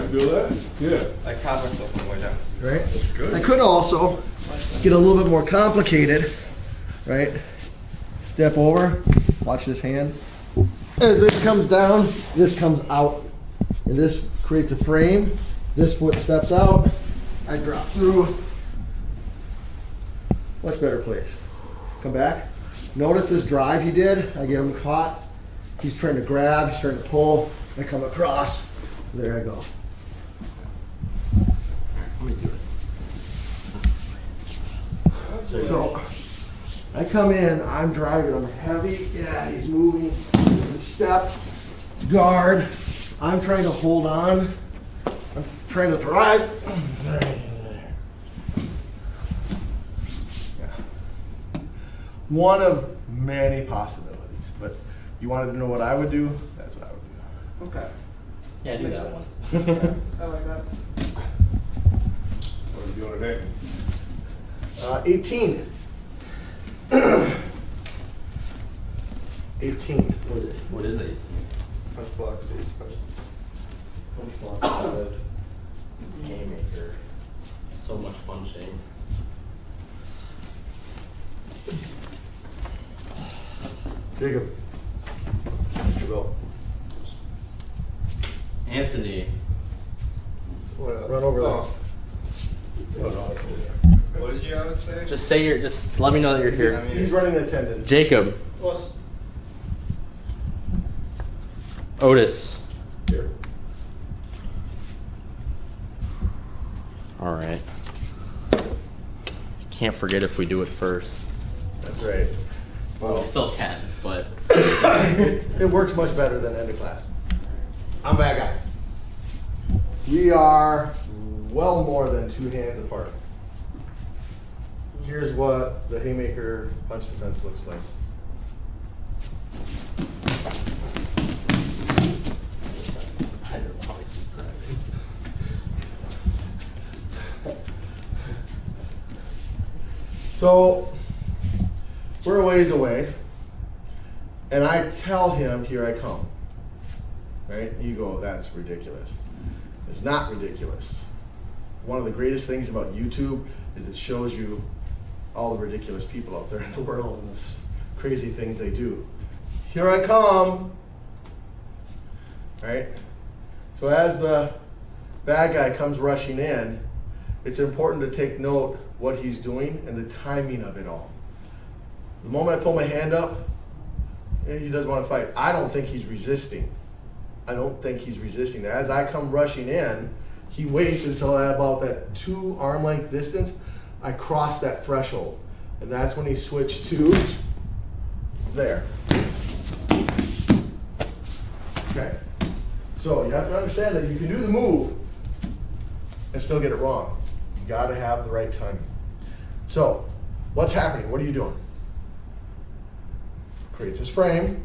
feel that? Good. I caught myself on the way down. Right? That's good. I could also get a little bit more complicated, right? Step over, watch this hand. As this comes down, this comes out. And this creates a frame. This foot steps out. I drop through. Much better place. Come back. Notice this drive he did. I get him caught. He's trying to grab, he's trying to pull. I come across. There I go. Let me do it. So I come in, I'm driving, I'm heavy. Yeah, he's moving. Step, guard. I'm trying to hold on. I'm trying to drive. Right into there. Yeah. One of many possibilities, but you wanted to know what I would do? That's what I would do. Okay. Yeah, do Makes that sense. one. I like that. What are you doing today? 18. 18. What is it? Punch block, series punch. Punch block, haymaker. So much punching. Jacob. There you go. Anthony. Run over there. What did you have to say? Just say you're. Just let me know that you're here. He's running attendance. Jacob. Otis. Here. All right. Can't forget if we do it first. That's right. Well, we still can, but It works much better than end of class. I'm a bad guy. We are well more than 2 hands apart. Here's what the haymaker punch defense looks like. I don't know how to describe it. So we're a ways away, and I tell him, here I come. Right? You go, that's ridiculous. It's not ridiculous. One of the greatest things about YouTube is it shows you all the ridiculous people out there in the world and this crazy things they do. Here I come. Right? So as the bad guy comes rushing in, it's important to take note what he's doing and the timing of it all. The moment I pull my hand up, he doesn't want to fight. I don't think he's resisting. I don't think he's resisting. As I come rushing in, he waits until at about that 2 arm length distance, I cross that threshold. And that's when he switched to there. Okay. So you have to understand that you can do the move and still get it wrong. You got to have the right timing. So what's happening? What are you doing? Creates his frame.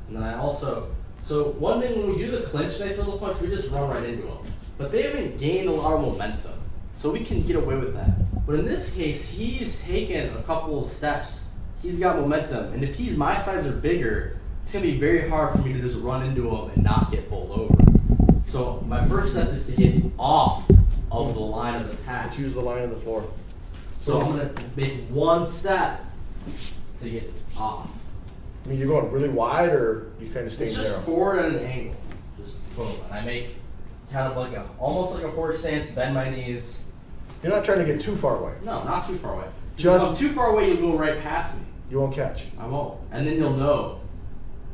And then I also, so one thing when we do the clinch knife little punch, we just run right into them. But they haven't gained a lot of momentum, so we can get away with that. But in this case, he's taken a couple of steps. He's got momentum, and if he's my size or bigger, it's gonna be very hard for me to just run into him and not get bowled over. So my first step is to get off of the line of attack. Let's use the line of the floor. So I'm gonna make one step to get off. I mean, you're going really wide, or you kind of stay It's narrow? just forward at an angle. Just boom. And I make kind of like almost like a horse stance, bend my knees. You're not trying to get too far away. No, not too far away. Just- if I'm too far away, you'll go right past me. You won't catch. I won't. And then you'll know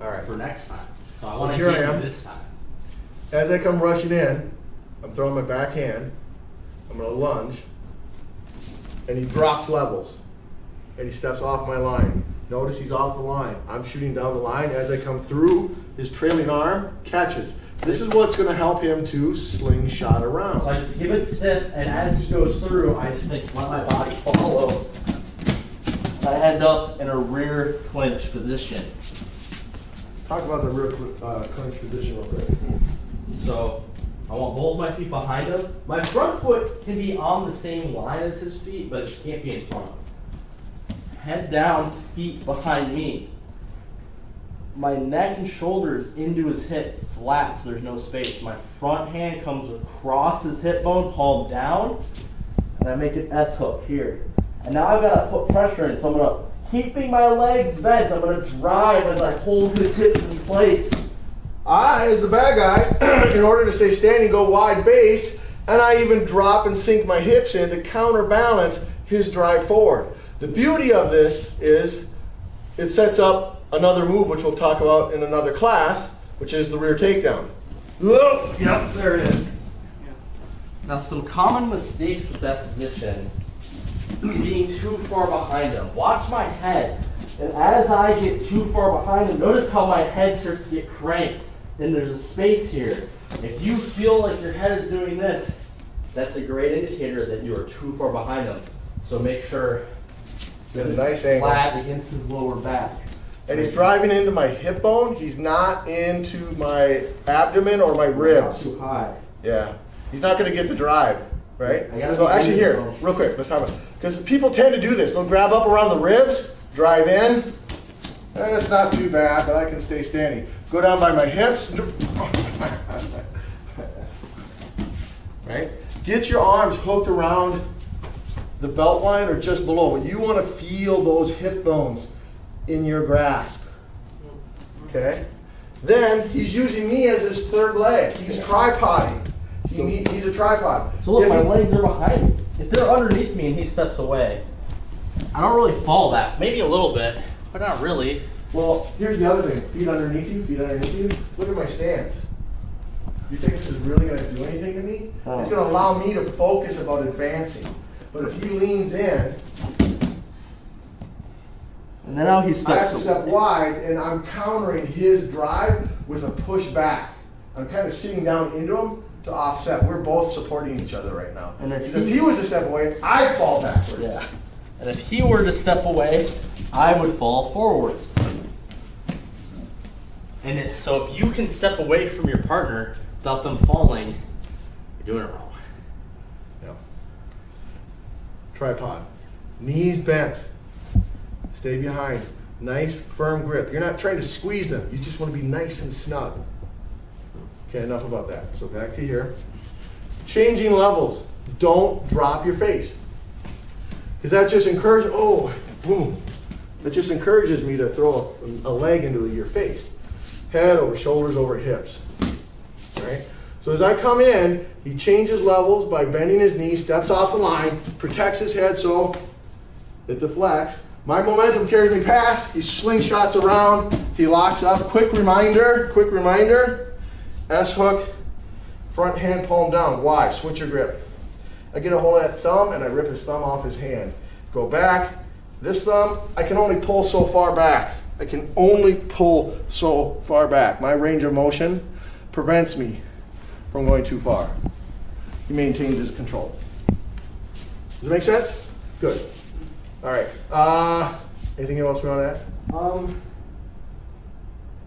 All right. for next time. So I So want to here I get am. you this time. As I come rushing in, I'm throwing my back hand. I'm going to lunge. And he drops levels. And he steps off my line. Notice he's off the line. I'm shooting down the line. As I come through, his trailing arm catches. This is what's going to help him to slingshot around. So I just give it stiff, and as he goes through, I just think let my body follow. I end up in a rear clinch position. Let's talk about the rear clinch position real quick. So I want both my feet behind him. My front foot can be on the same line as his feet, but it can't be in front of him. Head down, feet behind me. my neck and shoulders into his hip flat, so there's no space. My front hand comes across his hip bone, palm down, and I make an S hook here. And now I've got to put pressure in, so I'm gonna, keeping my legs bent, I'm gonna drive as I hold his hips in place. I, as the bad guy, in order to stay standing, go wide base, and I even drop and sink my hips in to counterbalance his drive forward. The beauty of this is it sets up another move, which we'll talk about in another class, which is the rear takedown. Whoa, yep, there it is. Now, some common mistakes with that position, being too far behind him. Watch my head, and as I get too far behind him, notice how my head starts to get cranked, and there's a space here. If you feel like your head is doing this, that's a great indicator that you are too far behind him. So make sure that it's nice angle. flat against his lower back. And he's driving into my hip bone. He's not into my abdomen or my ribs. Not too high. Yeah. He's not going to get the drive, right? I gotta So be actually here, in. real quick, let's talk about it. Because people tend to do this. They'll grab up around the ribs, drive in. That's not too bad, but I can stay standing. Go down by my hips. Right? Get your arms hooked around the belt line or just below. You want to feel those hip bones in your grasp. Okay? Then he's using me as his third leg. He's tripoding. He's a tripod. So look, my legs are behind me. If they're underneath me and he steps away, I don't really fall that. Maybe a little bit, but not really. Well, here's the other thing. Feet underneath you, feet underneath you. Look at my stance. You think this is really going to do anything to me? Oh. It's going to allow me to focus about advancing. But if he leans in, And then now he I steps have to step wide, and I'm countering his drive with a push back. I'm kind of sitting down into him to offset. We're both supporting each other right now. And if Because if he was to step away, I'd fall backwards. Yeah. And if he were to step away, I would fall forwards. And so if you can step away from your partner without them falling, you're doing it wrong. Yeah. Tripod. Knees bent. Stay behind. Nice, firm grip. You're not trying to squeeze them. You just want to be nice and snug. Okay, enough about that. So back to here. Changing levels. Don't drop your face. Because that just encourages, oh, boom. That just encourages me to throw a leg into your face. Head over shoulders over hips. Right? So as I come in, he changes levels by bending his knees, steps off the line, protects his head so it deflects. My momentum carries me past. He slingshots around. He locks up. Quick reminder. S hook, front hand palm down. Why? Switch your grip. I get a hold of that thumb and I rip his thumb off his hand. Go back. This thumb, I can only pull so far back. I can only pull so far back. My range of motion prevents me from going too far. He maintains his control. Does it make sense? Good. All right. Anything else we want to add?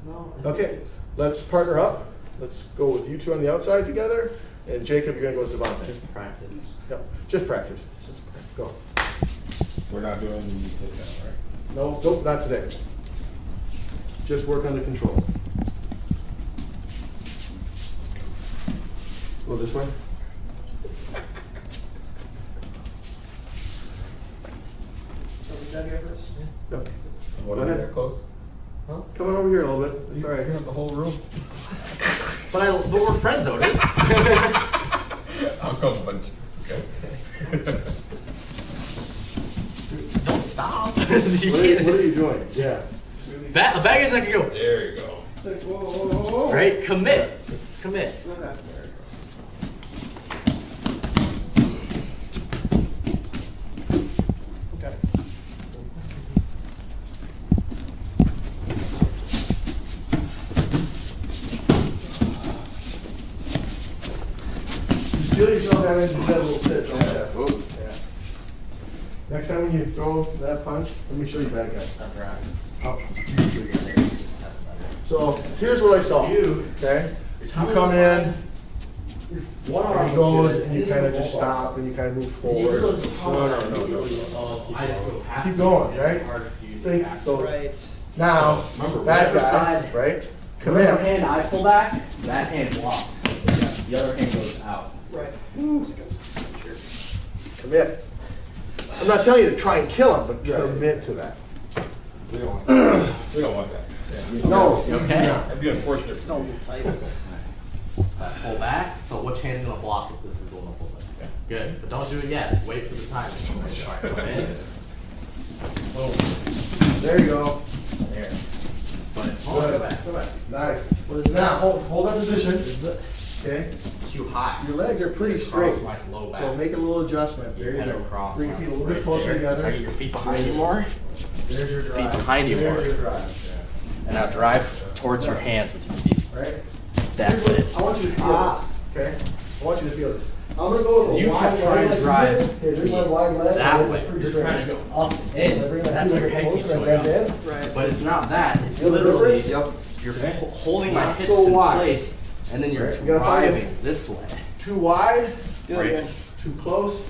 No. Okay. Let's partner up. Let's go with you two on the outside together. And Jacob, you're going to go with Devontae. Just practice. Yep. Just practice. It's just practice. Go. We're not doing the takedown, right? Nope, not today. Just work on the control. Go this way. Yep. Want Go to ahead. get close? Huh? Come on over here a little bit. It's all right. You have the whole room. But we're friends, Otis. I'll come punch you. Okay. Don't stop. What are you doing? Yeah. A bad guy's not gonna go. There you go. It's like, whoa. Right? Commit. Okay. You feel yourself having to do that little sit, don't you? Yeah. Next time when you throw that punch, let me show you bad guy. Oh. So here's what I saw. Okay? You come in, One and he goes, and you kind of just stop, and you kind of move forward. No. I just go past. Keep going, right? Hard for you to Think pass. so. Right. Now, So, remember, bad whatever guy, side- right? Come Whatever in. hand I pull back, that hand blocks. The other hand goes out. Right. Commit. I'm not telling you to try and kill him, but commit to that. We don't want that. No. You okay? That'd be unfortunate. It's a little tight. Pull back. So which hand's gonna block if this is the one to pull back? Good, but don't do it yet. Wait for the time. Alright, go in. Boom. There you go. There. But go back. Go back. Nice. What is Now, this? hold that position. Okay. It's too high. Your legs are pretty Cross straight. my low back. So make a little adjustment. There you Your head go. across. Bring your feet a little bit Right closer there. together. Now get your feet behind you more. There's your drive. Feet behind you more. There's your drive. And now drive towards your hands with your feet. Right? That's Here's it. what- I want you to feel this. Okay? I want you to feel this. I'm gonna go with a You wide can try leg and drive like you did. Here's my wide leg. that Legs are way. pretty You're straight. trying to go up and I bring in. my That's feet how your a head little keeps closer, I going bend up. in. Right. But it's not that. It's Feel the literally difference? you're holding my Not hips so in wide. place, and then you're Right. You gotta find it. driving this way. Too wide, Do it Right. again. too close.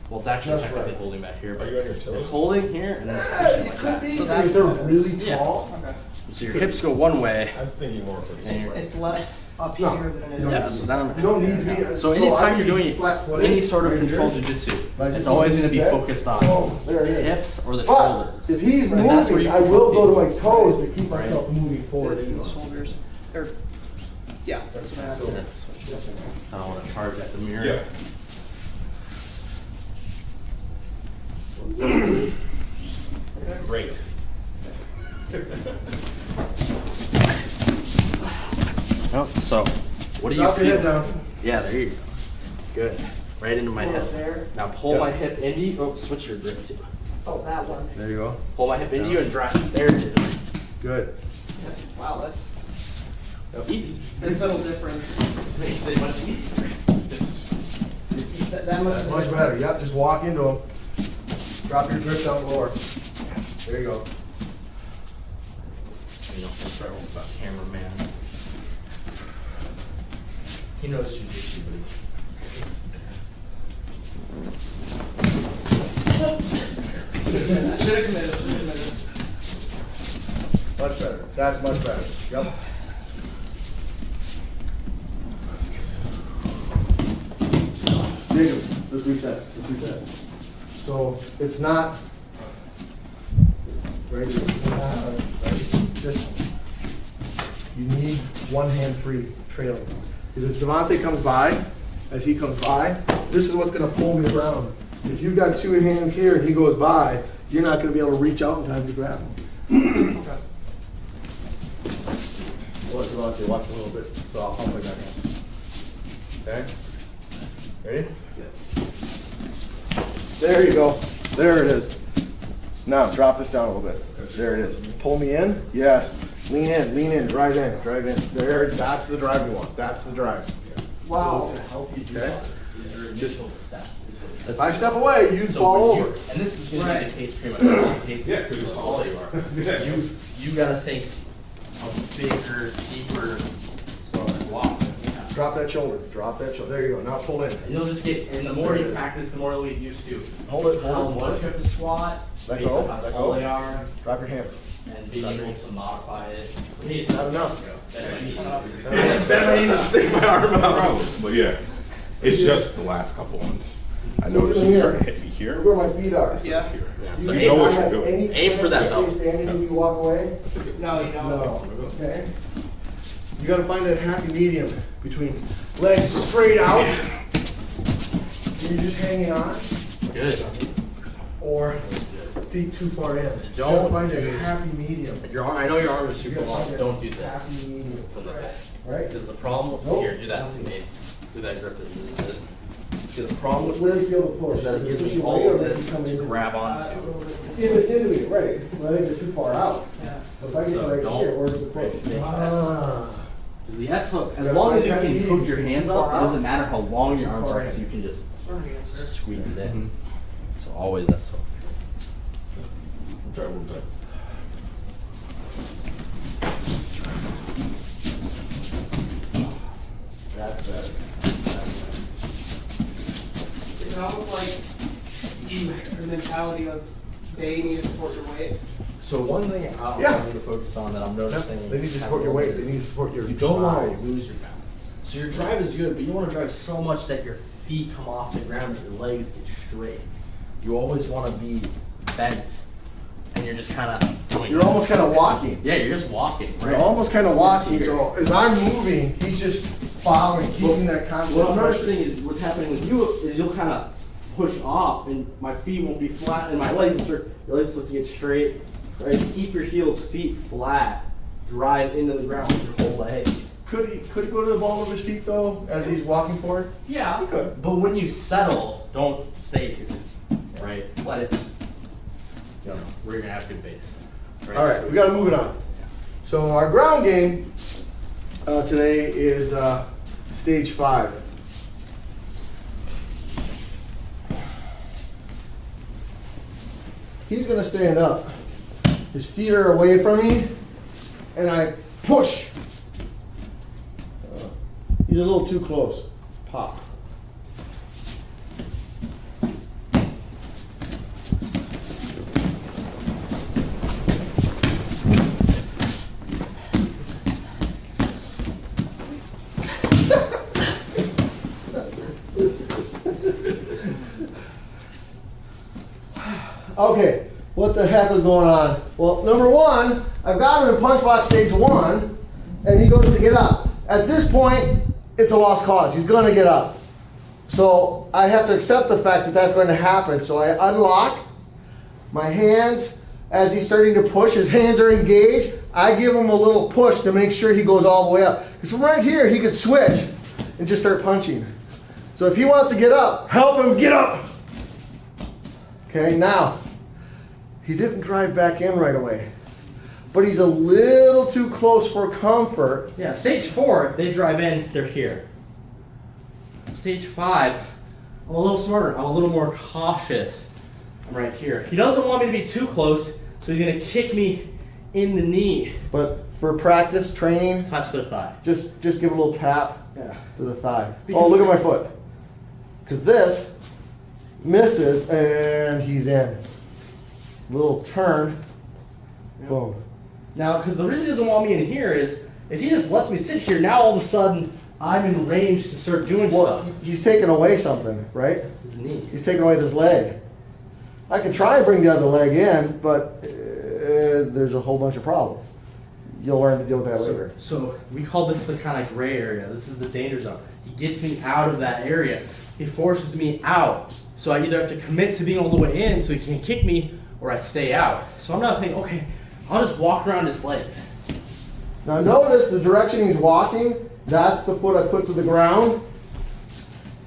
Well, it's actually Just technically right. holding back here, but Are you on your toes? it's holding here and then it's Yeah, pushing it like could that. be. So if that's they're what it really is. Yeah. tall. Okay. So your hips go one way. I'm thinking more for And these. you're- It's less up No. here than it is. Yeah, so down. You don't need to be. So I anytime would you're be doing flat-footed any sort of right controlled here. jiu-jitsu, Like it's you always can going to be do that. focused on Oh, there it the is. hips or the But shoulders. if he's Because that's where moving, you I will go to my focus. toes to keep myself moving forward. It's the shoulders. Or, yeah, that's what I have. I don't want to charge at the mirror. Yeah. Great. Oh, so what do you Drop your head feel? down. Yeah, there you go. Good. Right into my Almost head. there. Now pull Yeah. my hip into you. Oh, switch your grip too. Oh, that one. There you go. Pull my hip into you and drive it. There it is. Good. Wow, that's Easy. a subtle difference. Makes it much easier. That much. That's of a much difference. better. Yep, just walk into him. Drop your grip down lower. There you go. You know, I'm sorry, what's that cameraman? He knows Jiu Jitsu, but he's. I should have committed. Much better. That's much better. Yep. Jacob, let's reset. Let's reset. So it's not right here. This one. You need one hand free trailing. Because as Devontae comes by, as he comes by, this is what's going to pull me around. If you've got two hands here and he goes by, you're not going to be able to reach out in time to grab him. Watch Devontae, watch a little bit. So I'll pump my back in. Okay? Ready? There you go. There it is. Now drop this down a little bit. There it is. Pull me in. Yes. Lean in, drive in, drive in. There, that's the drive you want. That's the drive. Wow. To help you do Okay. that is your initial step. If I step away, you So fall when over. you- and this is going to be the case pretty much in all cases. Yeah, 'cause it's all you are. Yeah. You got to think a bigger, deeper walk. Drop that shoulder. Drop that shoulder. There you go. Now pull in. And you'll just get, and the more you practice, the more you'll get used to Hold it. how Hold much it. you have to squat, Let based go, on how let tall go. they are, Drop your hands. and being able to modify it. For me, it's Not enough. Bend my knees. Bend my knees and stick my arm No problem, but yeah, it's just the last couple ones. I noticed you started to hit me here. Look where my feet are. Yeah. Here. So You You know think what I you're have doing. any Aim for that chance to zone. stay standing and you walk away? That's a good. No, you don't. No. Okay. You gotta find that happy medium between legs straight out, and you're just hanging on, Good. or feet too far in. You Don't gotta find that do- happy medium. Your arm, I know your arm is You super gotta long. find that Don't do this happy medium, from the back. right? Because the problem, Nope. here, do that to me. Do that grip that you just did. See, the Problem problem with where you feel the push. is that it gives Push me you all way of over, this you come to into- grab A onto. little bit this way. Into it, right? Well, I think they're too far out. Yeah. But if I get So right don't here, where's the break foot? the big Ah. Because the S hook, as gotta long as find you that can medium. put your hands Too up, far it out. doesn't matter how long your Too arms far are, in. because you can just Short answer. squeeze it in. So always S hook. Try one time. That's better. It's almost like you have the mentality of they need to support your weight. So one thing I Yeah. want you to focus on that I'm noticing. They need to support your weight. They need to support your You don't want drive. to lose your balance. So your drive is good, but you want to drive so much that your feet come off the ground and your legs get straight. You always want to be bent, and you're just kind of doing. You're almost kind of walking. Yeah, you're just walking. Right? You're almost kind of walking. Here. So as I'm moving, he's just following, keeping that constant What I'm pressure. noticing is what's happening with you is you'll kind of push off, and my feet won't be flat, and my legs will start. Your legs look to get straight. Right? Keep your feet flat. Drive into the ground with your whole leg. Could he go to the ball of his feet though, as he's walking forward? Yeah, He could. but when you settle, don't stay here. Right? Let it. You know, where you're gonna have good base. All right, we got to move it on. So our ground game today is stage 5. He's going to stand up. His feet are away from me, and I push. He's a little too close. Pop. Okay, what the heck was going on? Well, number one, I've got him in punch box stage 1, and he goes to get up. At this point, it's a lost cause. He's going to get up. So I have to accept the fact that that's going to happen. So I unlock my hands as he's starting to push. His hands are engaged. I give him a little push to make sure he goes all the way up. Because from right here, he could switch and just start punching. So if he wants to get up, help him get up. Okay, now, he didn't drive back in right away, but he's a little too close for comfort. Yeah, stage 4, they drive in, they're here. Stage 5, I'm a little smarter. I'm a little more cautious. I'm right here. He doesn't want me to be too close, so he's gonna kick me in the knee. But for practice, training, Touch their thigh. just give a little tap Yeah. to the thigh. Because- Oh, look at my foot. Because this misses, and he's in. Little turn. Boom. Now, because the reason he doesn't want me in here is, if he just lets me sit here, now all of a sudden, I'm in range to start doing Well, stuff. he's taking away something, right? His knee. He's taking away this leg. I can try and bring the other leg in, but there's a whole bunch of problems. You'll learn to deal with that later. So we call this the kind of gray area. This is the danger zone. He gets me out of that area. He forces me out. So I either have to commit to being all the way in so he can't kick me, or I stay out. So I'm not thinking, okay, I'll just walk around his legs. Now notice the direction he's walking. That's the foot I put to the ground.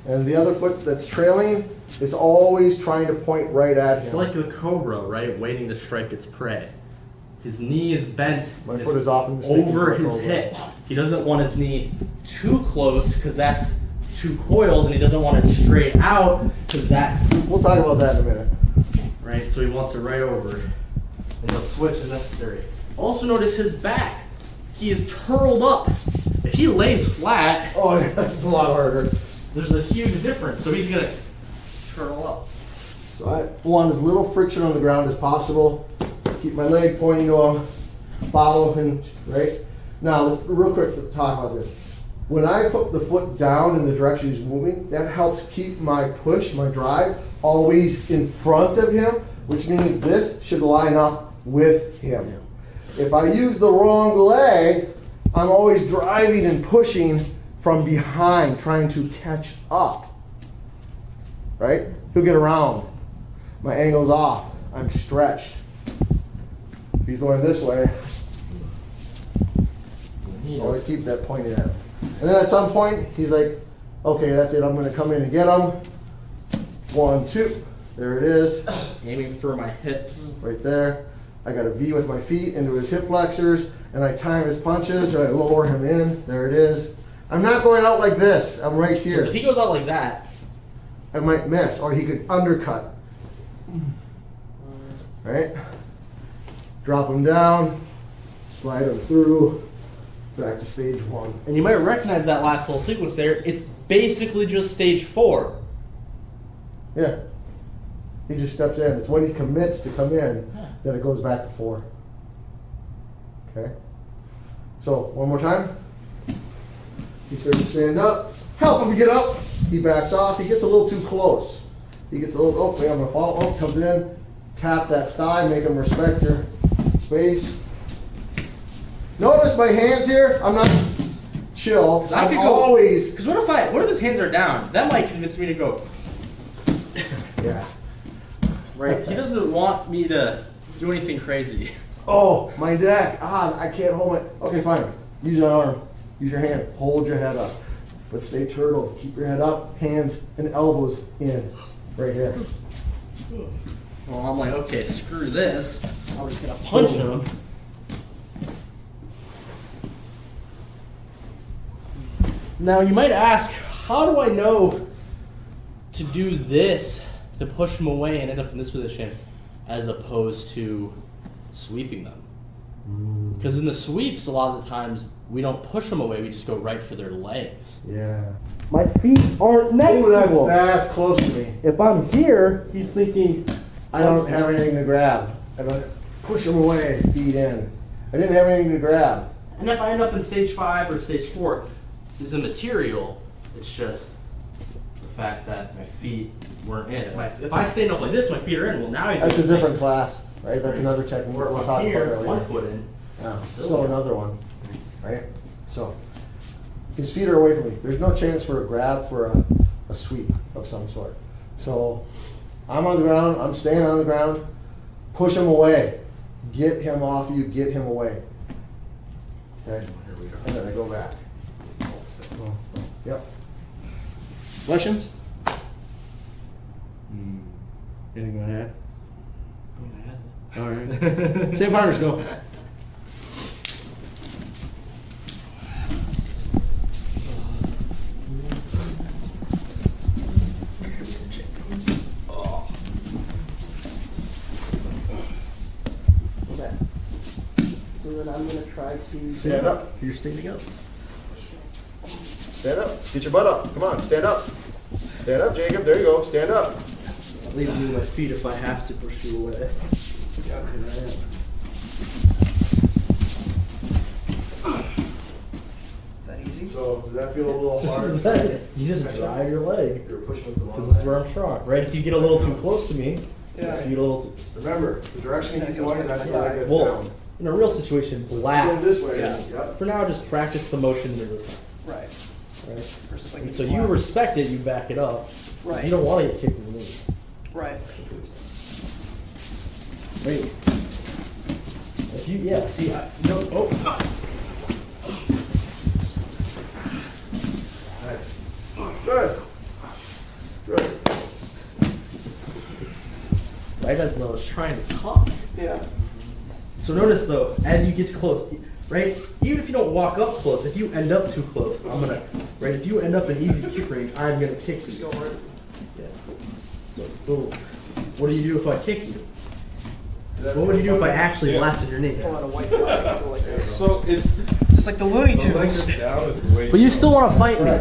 And the other foot that's trailing is always trying to point right at It's him. like the cobra, right? Waiting to strike its prey. His knee is bent. My and foot it's is often mistaken over for a his cobra. hip. He doesn't want his knee too close because that's too coiled, and he doesn't want it straight out because that's We'll talk about that in a minute. right. So he wants it right over, and he'll switch as necessary. Also notice his back. He is curled up. If he lays flat, Oh, yeah, that's a lot harder. there's a huge difference. So he's gonna curl up. So I want as little friction on the ground as possible. Keep my leg pointing to him. Follow him, right? Now, let's, real quick to talk about this. When I put the foot down in the direction he's moving, that helps keep my push, my drive, always in front of him, which means this should line up with him. If I use the wrong leg, I'm always driving and pushing from behind, trying to catch up. Right? He'll get around. My angle's off. I'm stretched. If he's going this way, always keep that pointed at him. And then at some point, he's like, okay, that's it. I'm going to come in and get him. 1, 2. There it is. Aiming for my hips. Right there. I got a V with my feet into his hip flexors, and I time his punches, or I lower him in. There it is. I'm not going out like this. I'm right 'Cause here. if he goes out like that, I might miss, or he could undercut. Right? Drop him down, slide him through, back to stage 1. and you might recognize that last whole sequence there, it's basically just stage 4. Yeah. He just steps in. It's when he commits to come in that it goes back to 4. Okay? So, one more time. He starts to stand up. Help him get up. He backs off. He gets a little too close. He gets a little, oh, wait, I'm going to fall. Oh, comes in. Tap that thigh. Make him respect your space. Notice my hands here. I'm not chill. I I'm could go, always. because what if his hands are down? That might convince me to go. Yeah. Right? He doesn't want me to do anything crazy. Oh, my neck. Ah, I can't hold my. Okay, fine. Use that arm. Use your hand. Hold your head up. But stay turtle. Keep your head up. Hands and elbows in. Right here. Well, I'm like, okay, screw this. I'm just gonna punch him. Now you might ask, how do I know to do this to push him away and end up in this position, as opposed to sweeping them? Because in the sweeps, a lot of the times we don't push them away; we just go right for their legs. Yeah. My feet aren't next Ooh, that's close to me. If I'm here, he's thinking, I don't have anything to grab. I don't push him away, feet in. I didn't have anything to grab. And if I end up in stage 5 or stage 4, it's immaterial. It's just the fact that my feet weren't in. If I stand up like this, my feet are in. Well, now he's. That's a different class, right? That's another technique. We're We'll talk about here, that later. 1 foot in. Yeah, still another one, right? So, his feet are away from me. There's no chance for a grab for a sweep of some sort. So, I'm on the ground. I'm staying on the ground. Push him away. Get him off you. Get him away. Okay? And then I go back. Yep. Questions? Anything you want to add? All right. Same partners, go. Okay. So then I'm going to try to... Stand up. You're standing up. Stand up. Get your butt up. Come on, stand up. Stand up, Jacob. There you go. Stand up. I'll leave you my feet if I have to push you away. Is that easy? So, does that feel a little hard? You just drive your leg. You're pushing with the Because wrong this is leg. where I'm strong, right? If you get a little too close to me, Yeah. if you get a little too... Remember, the direction he's going, that's the leg that's Well, down. in a real situation, Going blast. this way. Yeah. Yep. For now, just practice the motion to this, Right. right? Versus like And so you respect it, you back it up. Right. You don't want to get kicked in the knee. Right. Wait. If you, yeah, see, oh. Nice. Good. Good. Right as I was trying to talk. Yeah. So notice though, as you get close, right? Even if you don't walk up close, if you end up too close, I'm gonna, right? If you end up in easy kick range, I'm gonna kick Just you. go right. Yeah. So, boom. What do you do if I kick you? What would you do if I actually blasted your knee? Pull out a white flag. Go like this. So it's Just like the Looney the leg Tunes. that's down is the way. But you still want to fight me.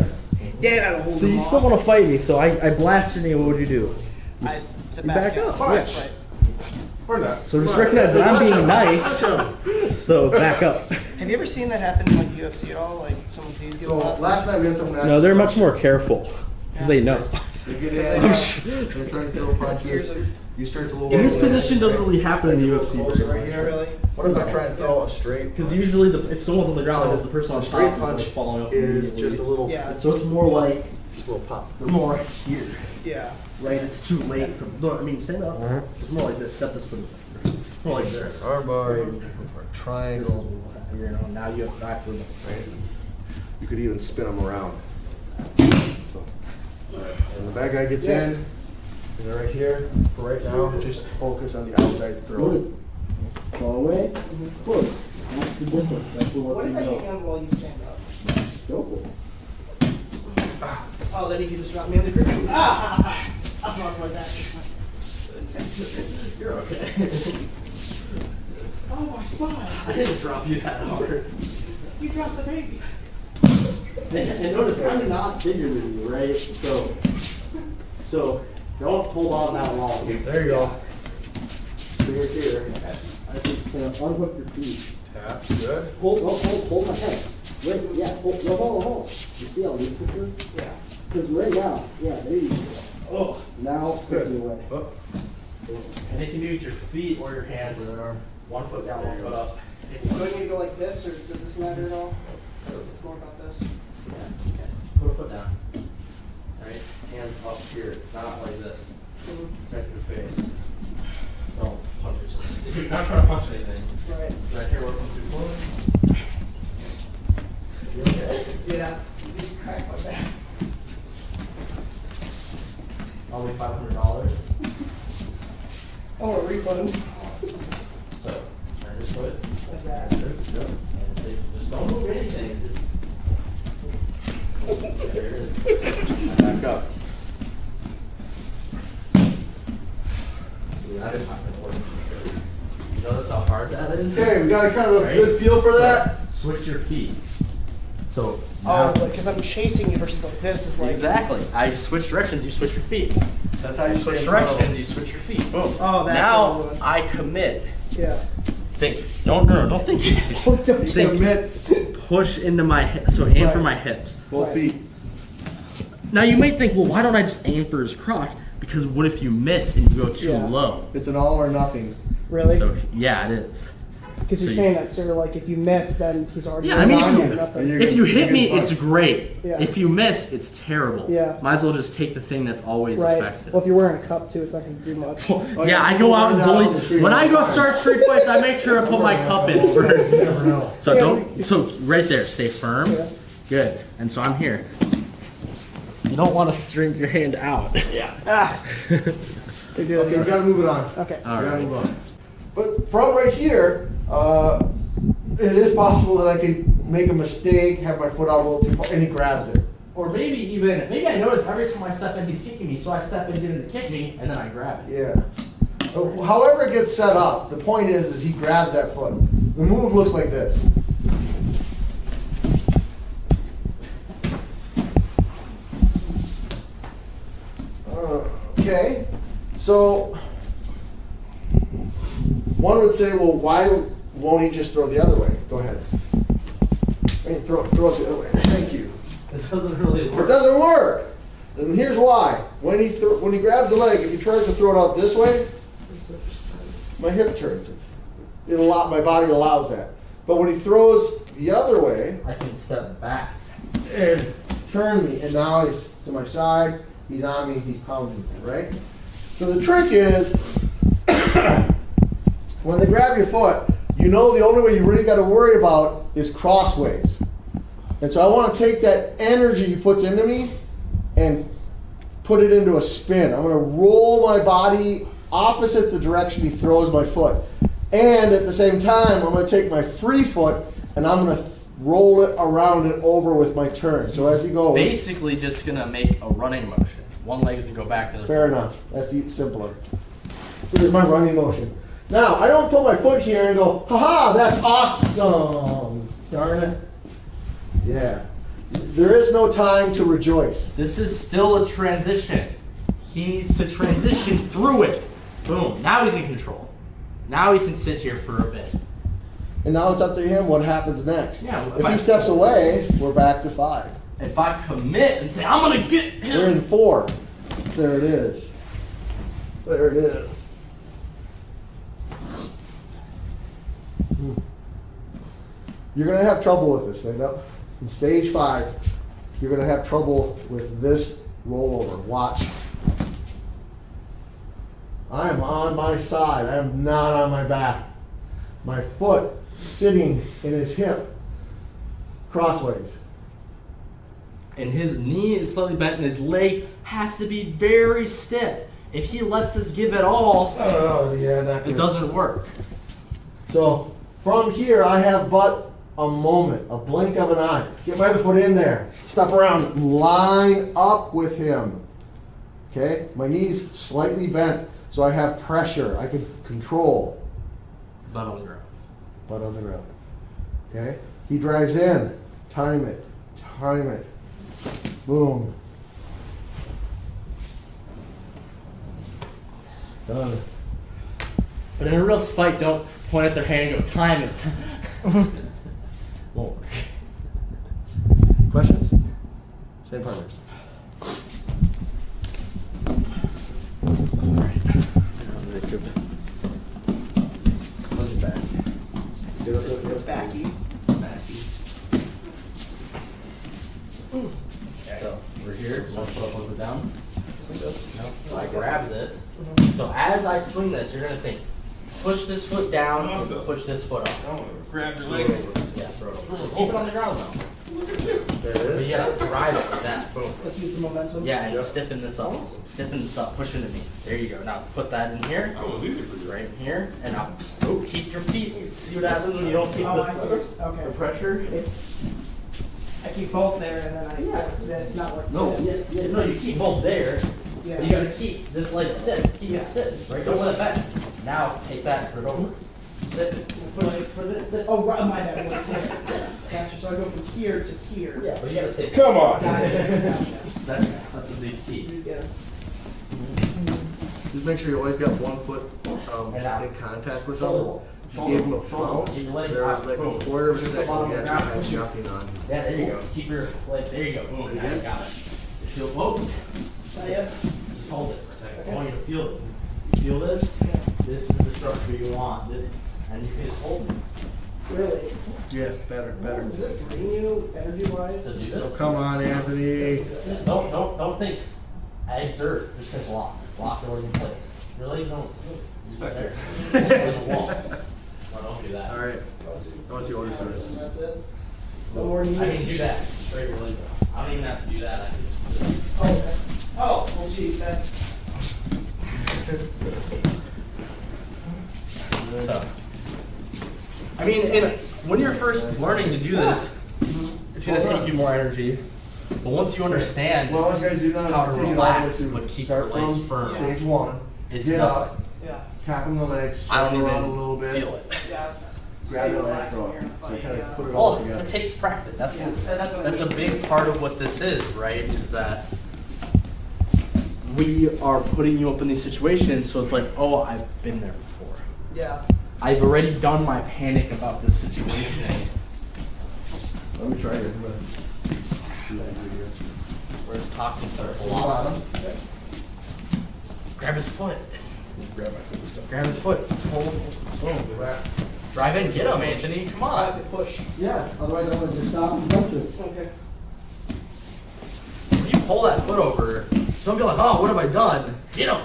Yeah, that'll hold So them you still off. want to fight me. So I blast your knee. What would you do? I sit You back up. Punch. Right. Or not. So just recognize that I'm being nice. So back up. Have you ever seen that happen in like UFC at all? Like someone's knees get So, lost? last night we had someone ask No, us they're a much more careful because they know. They get in, they're trying to throw punches. You start to lower In this the leg. position doesn't really happen in the UFC. Closer right here. Really? What if I try and throw a straight Because punch? usually, if someone's on the ground, like this, the person on The top straight is like punch following up. is immediately. just a little, Yeah. So it's more like just a little pop. they're more here, Yeah. right? It's too late. To, no, I mean, stand up. It's more like this. Step this foot. More like this. Arm bar, Right. for a This is triangle. what you know. Now you have backward. Right. You could even spin them around. So, and the bad guy gets in, and they're right here. For right now, just focus on the outside throw. Go away. Push. That's the difference. That's what What you if I know. hang on while you stand up? Go for it. Oh, then he can just drop me on the ground. Ah! I lost my back. You're okay. Oh, my spine. I didn't drop you that hard. You dropped the baby. And notice, I'm not bigger than you, right? So don't hold on that long. There you go. So you're here. I just unhook your feet. Tap. Good. Good. Hold my head. Wait, yeah, hold. You see how loose this is? Yeah. Because right now, yeah, there you go. Oh, Now, Good. take it away. Up. and it can be with your feet or your hands. With that arm. 1 foot down, 1 foot up. Do I need to go like this, or does this matter at all? More about this. Yeah, okay. Put a foot down. Alright, hands up here, not like this. Right to the face. Don't punch yourself. If you're not trying to punch anything, Right. right here, working too close. You okay? Yeah. You crack my back. Only $500. I want a refund. So, turn your foot. Like that. And just don't move anything. Just there it is. Back up. That's not gonna work. You notice how hard that is? Okay, we got a kind of a Right? good feel for that. Switch your feet. So Oh, because I'm chasing you versus like this is like. exactly. I switch directions, you switch your feet. That's how you Switch stay directions, you switch your feet. Boom. Oh, that's now what I'm I commit. Yeah. Think. Don't think. Think. Commits. Push into my hips. So aim for Right. my hips. Both feet. Now you might think, well, why don't I just aim for his crotch? Because what if you miss and you go too Yeah. low? It's an all or nothing. Really? So yeah, it is. Because you're so saying that sort of like if you miss, then he's already. Yeah, I mean, on if you, you- nothing. You're If you gonna- hit me, you're gonna it's great. Yeah. If you miss, it's terrible. Yeah. Might as well just take the thing that's always Right. effective. Well, if you're wearing a cup too, it's not going to do much. Yeah, I go out and Down the bully. street When all I the go time. start street fights, I make sure I put my cup in first. You never know. So Yeah. don't. So right there, stay firm. Yeah. Good. And so I'm here. You don't want to string your hand out. Yeah. Ah. They do Okay, we that. gotta move it on. Okay. All We gotta right. move on. But from right here, it is possible that I could make a mistake, have my foot out a little too far, and he grabs it. Or maybe I notice every time I step in, he's kicking me. So I step in, get him to kick me, and then I grab it. Yeah. However it gets set up, the point is he grabs that foot. The move looks like this. Okay, so one would say, well, why won't he just throw the other way? Go ahead. Hey, throw it the other way. Thank you. It doesn't really It work. doesn't work. And here's why. When he grabs the leg, if he tries to throw it out this way, my hip turns. My body allows that. But when he throws the other way I can step back. and turn me, and now he's to my side, he's on me, he's pounding me, right? So the trick is, when they grab your foot, you know the only way you really got to worry about is crossways. And so I want to take that energy he puts into me and put it into a spin. I'm going to roll my body opposite the direction he throws my foot. And at the same time, I'm going to take my free foot and I'm going to roll it around and over with my turn. So as he goes, Basically, just gonna make a running motion. One leg's gonna go back to the. fair enough. That's simpler. Here's my running motion. Now, I don't put my foot here and go, haha, that's awesome. Darn it. Yeah. There is no time to rejoice. This is still a transition. He needs to transition through it. Boom. Now he's in control. Now he can sit here for a bit. And now it's up to him what happens next. Yeah, If he steps away, we're back to 5. If I commit and say, I'm gonna get We're him. in 4. There it is. There it is. You're going to have trouble with this thing. In stage 5, you're going to have trouble with this rollover. Watch. I am on my side. I am not on my back. My foot sitting in his hip. Crossways. And his knee is slightly bent and his leg has to be very stiff. If he lets this give it all, Oh, yeah, not it good. doesn't work. So from here, I have but a moment, a blink of an eye. Get my other foot in there. Step around. Line up with him. Okay? My knee's slightly bent, so I have pressure. I can control. Butt on the ground. Butt on the ground. Okay? He drives in. Time it. Time it. Boom. Done. But in a real fight, don't point at their hand and go, time it. Won't work. Questions? Same partners. How's your back? It's backy. So we're here. One foot, one foot down. No, I grab this. Mm-hmm. So as I swing this, you're gonna think, push this foot down, Awesome. push this foot up. I want to grab your leg. Yeah, throw it over. Keep it on the ground though. There it But is. you gotta drive it like that. Boom. Let's use the momentum. Yeah, and you stiffen this up. Stiffen this up. Push into me. There you go. Now put that in here. That was easy for you. Right here. And now keep your feet. See what happens when you don't keep Oh, I see. the Okay. pressure? It's, I keep both there and then I, this, not like No, this. no, you keep both there. Yeah. But you gotta keep this leg stiff. Keep it stiff. Right? Don't let it back. Now take that. Put it over. Stiff it. Push it. Put it stiff. Oh, right, my bad. I went here. Gotcha. So I go from here to here. Yeah, but you gotta stay. Come on. Gotcha. That's a big key. Yeah. Just make sure you always got one foot And out. in contact with Shoulder them. roll. You gave them a Shoulder roll. bounce. Keep your legs There was out. like Boom. a quarter of a Push the second bottom you of the actually ground. had nothing on. Yeah, there you go. Keep your leg. There you go. Boom. Now you got it. You feel. Whoa. Not yet? Just hold it for a second. Okay. I want you to feel this. You feel this? Yeah. This is the structure you want. And you can just hold it. Really? Yeah, better. Does it drain you energy-wise? To do Oh, this. come on, Anthony. Just don't think exert. Just think block. Block the leg in place. Your legs don't. Just right there. There's a wall. No, don't do that. All right. I want to see Otis do it. That's it? No more I can knees? do that. Straight your legs out. I don't even have to do that. I can just. Oh, that's, oh, well, geez, that, So, I mean, when you're first learning to do this, it's gonna take you more energy. But once you understand Well, what you guys do now how to is take it all relax, the way but through. keep Start your legs from firm. stage one. It's Get done. up, yeah, tap on the legs, I don't swing around a little even bit. feel it. yeah. Grab Stay the leg, relaxed throw when it. you're in a So fight, kind yeah. of put it all Well, together. it takes practice. That's Yeah, what, that's what I that's a mean. big part of what this is, right? Is that we are putting you up in these situations, so it's like, oh, I've been there before. Yeah. I've already done my panic about this situation. Let me try it. Where his toxins start velocity. Grab his foot. Grab my foot. Grab his foot. Boom. Drive in. Get him, Anthony. Come I have on. to push. Yeah, otherwise I'm gonna just stop and jump you. Okay. When you pull that foot over, some people are like, oh, what have I done? Get him.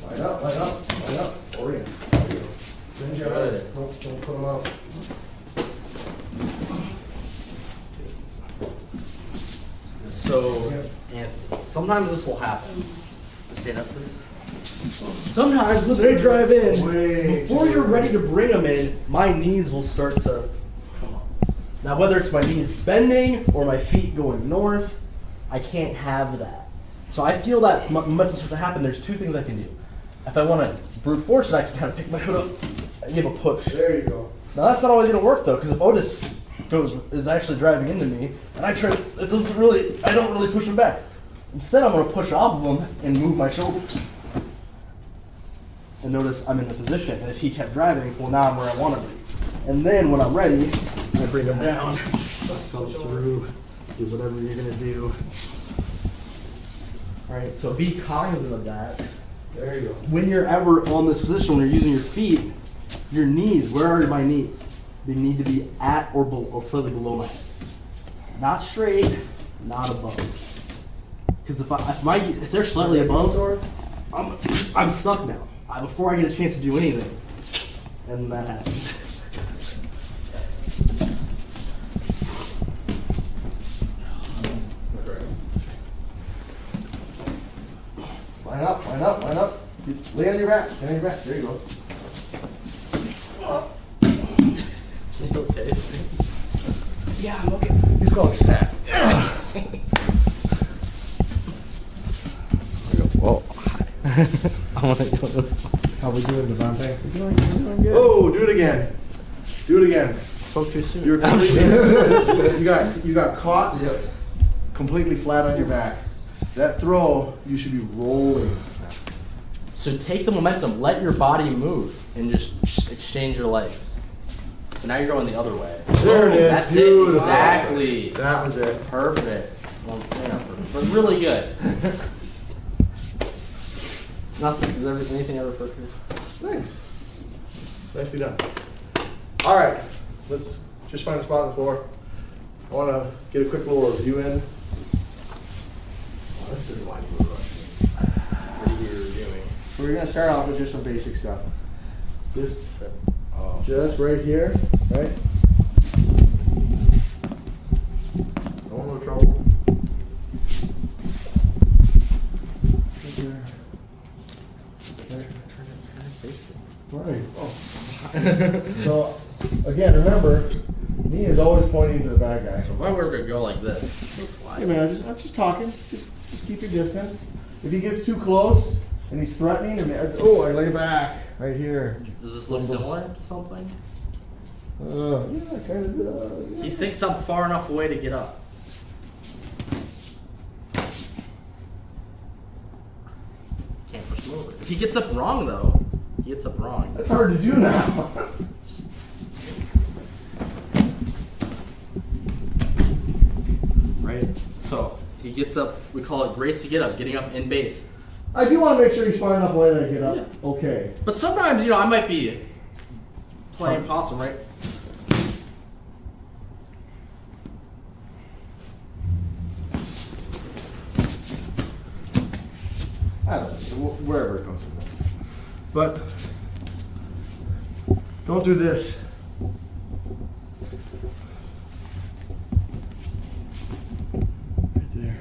Line up, line up, line up. Orient. There you go. Then you out of it. Don't put them out. So, Anthony, sometimes this will happen. Stand up, please. Sometimes when they drive in, Wait. before you're ready to bring them in, my knees will start to come up. Now, whether it's my knees bending or my feet going north, I can't have that. So I feel that momentum starts to happen. There's two things I can do. If I want to brute force it, I can kind of pick my foot up and give a push. There you go. Now that's not always going to work though, because if Otis is actually driving into me, and I don't really push him back. Instead, I'm going to push off of him and move my shoulders. And notice I'm in the position. And if he kept driving, well, now I'm where I want to be. And then when I'm ready, I bring him down, go through, do whatever you're going to do. All right, so be cognizant of that. There you go. When you're ever on this position, when you're using your feet, your knees, where are my knees? They need to be at or below, slightly below my head. Not straight, not above. Because if they're slightly above, I'm stuck now. Before I get a chance to do anything, and that happens. Line up, line up, line up. Lay on your back, lay on your back. There you go. Okay. Yeah, I'm okay. He's going fat. Whoa. I want to do this. How we doing, Devontae? We're doing good. Oh, do it again. Do it again. Spoke too soon. You're completely, you got caught completely flat on your back. That throw, you should be rolling. So take the momentum, let your body move, and just exchange your legs. So now you're going the other way. There it is. That's Beautiful. it. Exactly. That was it. Perfect. Well, yeah, but really good. Nothing. Is anything ever perfect? Thanks. Nicely done. All right, let's just find a spot on the floor. I want to get a quick little review in. This is why you were rushing. What are you doing? So we're gonna start off with just some basic stuff. Just right here, right? No trouble. Right. Oh. So again, remember, knee is always pointing to the bad guy. So if I were to go like this, you'll slide. Hey man, I'm just talking. Just keep your distance. If he gets too close and he's threatening, and I lay back right here. Does this look similar to something? Yeah, kind of. He thinks I'm far enough away to get up. Can't push him over. If he gets up wrong, though, he gets up wrong. That's hard to do now. Right? So he gets up. We call it Gracie get up, getting up in base. I do want to make sure he's far enough away that I get up. Yeah. Okay. But sometimes, I might be playing possum, right? I don't know, wherever it comes from. But don't do this. Right there.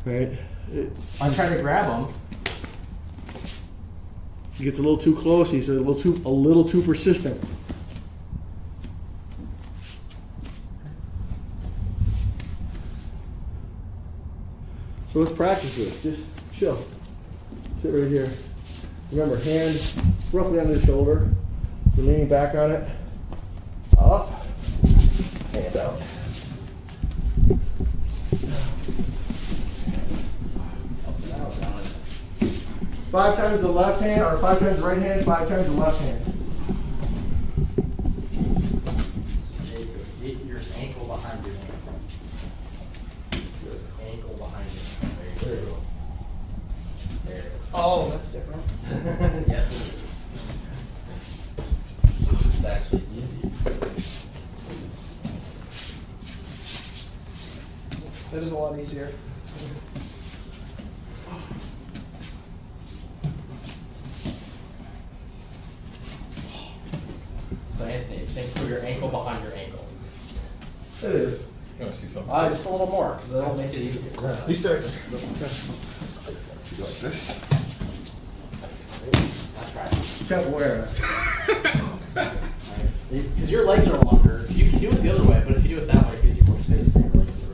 Right. I'm trying to grab him. He gets a little too close. He's a little too persistent. So let's practice this. Just chill. Sit right here. Remember, hands roughly under the shoulder. You're leaning back on it. Up. Hand out. Five times the left hand, or 5 times the right hand, 5 times the left hand. Get your ankle behind your ankle. Your ankle behind your ankle. There you go. There. Oh, that's different. Yes, it is. It's actually easy. That is a lot easier. So Anthony, think put your ankle behind your ankle. It is. You want to see something? Just a little more, because that'll make it easier. You start. See like this. That's right. Kept wearing it. Because your legs are longer. You can do it the other way, but if you do it that way, it gives you more space for your legs.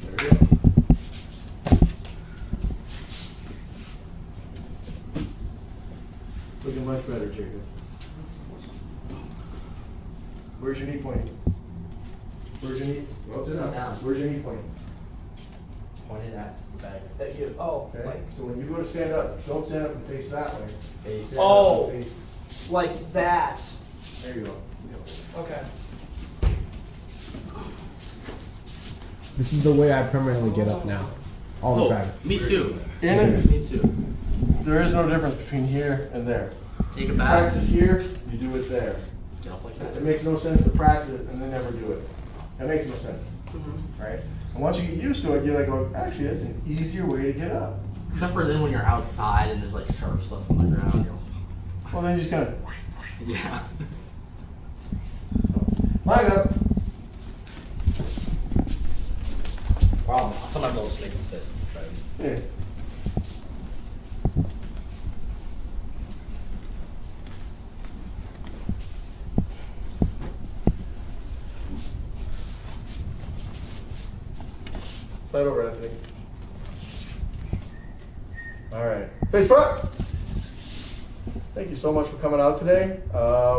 There we go. Looking much better, Jacob. Where's your knee pointing? Where's your knee? Sit down. Where's your knee pointing? Pointed at the bag. That you, oh, Okay. like, So when you go to stand up, don't stand up and face that way. Face. Stand Oh. up and face. like that. There you go. Okay. This is the way I permanently get up now. All the time. Me too. In it, Me too. there is no difference between here and there. Take it back. Practice here, you do it there. Get up like that. It makes no sense to practice it and then never do it. That makes no sense, right? And once you get used to it, you're like, oh, actually, that's an easier way to get up. Except for then when you're outside and there's like sharp stuff on the ground. Well, then you just kind of Yeah. line up. Wow. Sometimes I'll just make a fist instead. Yeah. Slide over, Anthony. All right. Face front. Thank you so much for coming out today.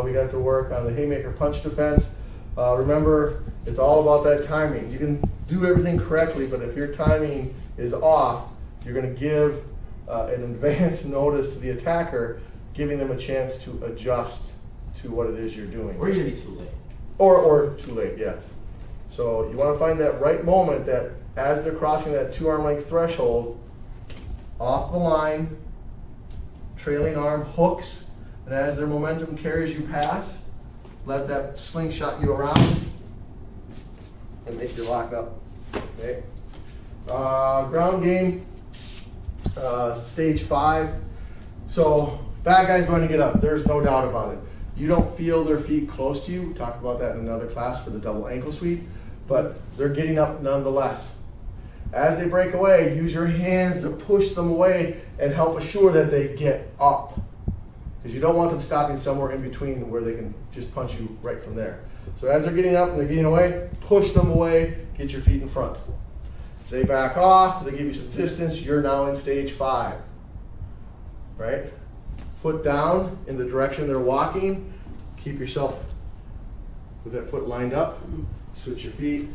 We got to work on the haymaker punch defense. Remember, it's all about that timing. You can do everything correctly, but if your timing is off, you're going to give an advance notice to the attacker, giving them a chance to adjust to what it is you're doing. Or you're gonna be too late. Or too late, yes. So you want to find that right moment that as they're crossing that 2 arm length threshold, off the line, trailing arm hooks, and as their momentum carries you past, let that slingshot you around and make your lock up. Okay. Ground game, stage 5. So bad guy's going to get up. There's no doubt about it. You don't feel their feet close to you. We talked about that in another class for the double ankle sweep, but they're getting up nonetheless. As they break away, use your hands to push them away and help assure that they get up. Because you don't want them stopping somewhere in between where they can just punch you right from there. So as they're getting up and they're getting away, push them away, get your feet in front. They back off, they give you some distance, you're now in stage 5. Right? Foot down in the direction they're walking. Keep yourself with that foot lined up. Switch your feet.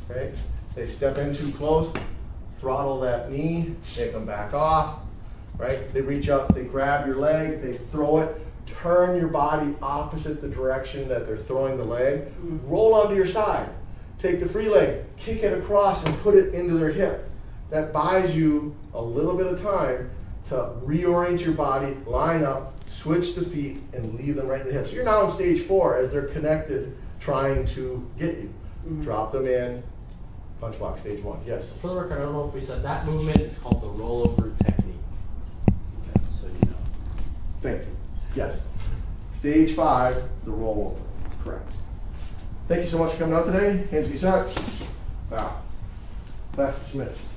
Okay? They step in too close, throttle that knee, take them back off. Right? They reach up, they grab your leg, they throw it, turn your body opposite the direction that they're throwing the leg. Roll onto your side. Take the free leg, kick it across and put it into their hip. That buys you a little bit of time to reorient your body, line up, switch the feet, and leave them right in the hip. So you're now in stage 4 as they're connected, trying to get you. Drop them in, punch block, stage 1. Yes? For the record, I don't know if we said that movement is called the rollover technique. Okay, so you know. Thank you. Yes. Stage 5, the rollover. Correct. Thank you so much for coming out today. Hands be set. Bow. Class dismissed.